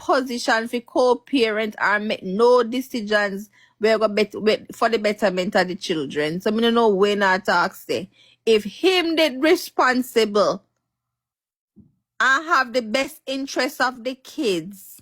position for co-parent or make no decisions we're going for the betterment of the children. So I don't know when I talk say. If him did responsible and have the best interest of the kids,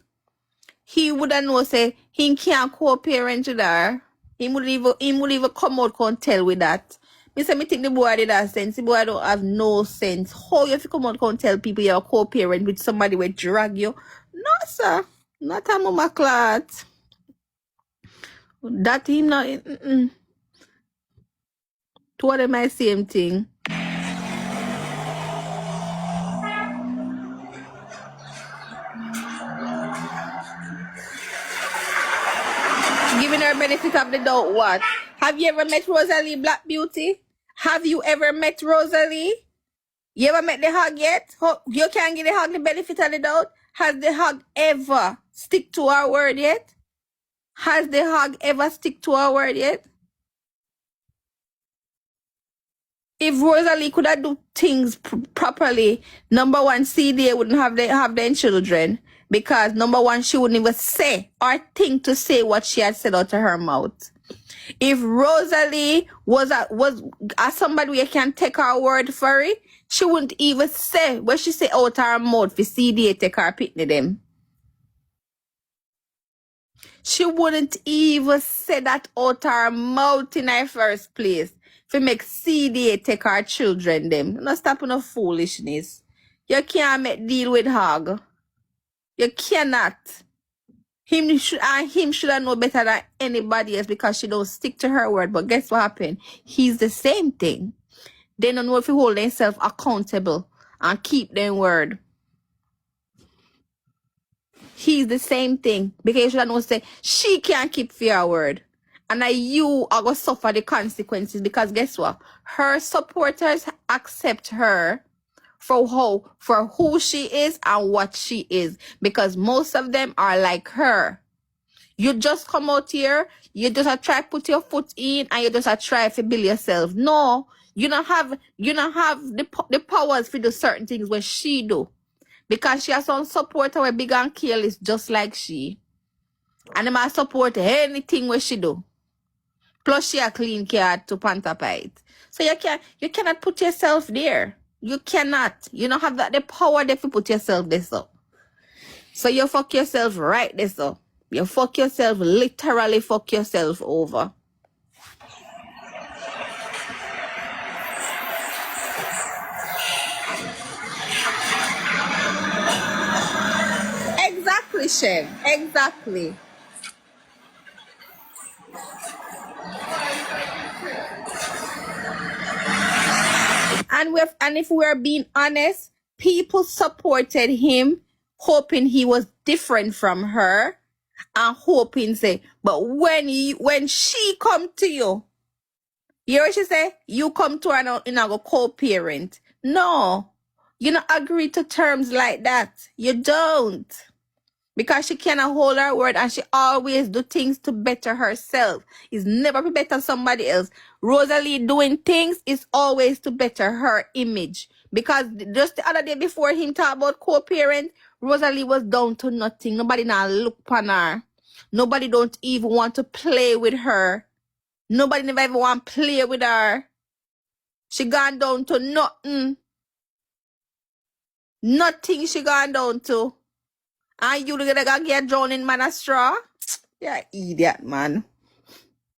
he wouldn't know say he can't co-parent with her. He would even come out and tell with that. Me say me think the boy did have sense. The boy don't have no sense. How you have to come out and tell people you're a co-parent with somebody will drag you? No, sir. Not a mama clot. That him not. Two of them are same thing. Giving her benefit of the doubt, what? Have you ever met Rosalie Black Beauty? Have you ever met Rosalie? You ever met the hug yet? You can't give the hug the benefit of the doubt? Has the hug ever stick to our word yet? Has the hug ever stick to our word yet? If Rosalie could have do things properly, number one, CDA wouldn't have their children. Because number one, she wouldn't even say or think to say what she had said out of her mouth. If Rosalie was somebody we can take her word for it, she wouldn't even say what she say out of her mouth for CDA take her pitney them. She wouldn't even say that out of her mouth in her first place for make CDA take her children them. No stop no foolishness. You can't make deal with hog. You cannot. Him should have known better than anybody else because she don't stick to her word. But guess what happened? He's the same thing. They don't know if he hold themselves accountable and keep their word. He's the same thing. Because you should have known say she can't keep her word. And you are going to suffer the consequences because guess what? Her supporters accept her for who she is and what she is, because most of them are like her. You just come out here, you just try put your foot in and you just try to build yourself. No, you don't have the powers to do certain things where she do, because she has some supporter where big and careless just like she, and they might support anything where she do. Plus she a clean cat to pantapite. So you cannot put yourself there. You cannot. You don't have the power there to put yourself this up. So you fuck yourself right this up. You fuck yourself, literally fuck yourself over. Exactly, Chef. Exactly. And if we're being honest, people supported him, hoping he was different from her, and hoping say, but when she come to you, you know what she say? You come to her and go co-parent. No, you don't agree to terms like that. You don't. Because she cannot hold her word and she always do things to better herself. It's never to better somebody else. Rosalie doing things is always to better her image. Because just the other day before him talk about co-parent, Rosalie was down to nothing. Nobody now look upon her. Nobody don't even want to play with her. Nobody never ever want to play with her. She gone down to nothing. Nothing she gone down to. And you gonna get drowned in man a straw? Yeah, idiot, man.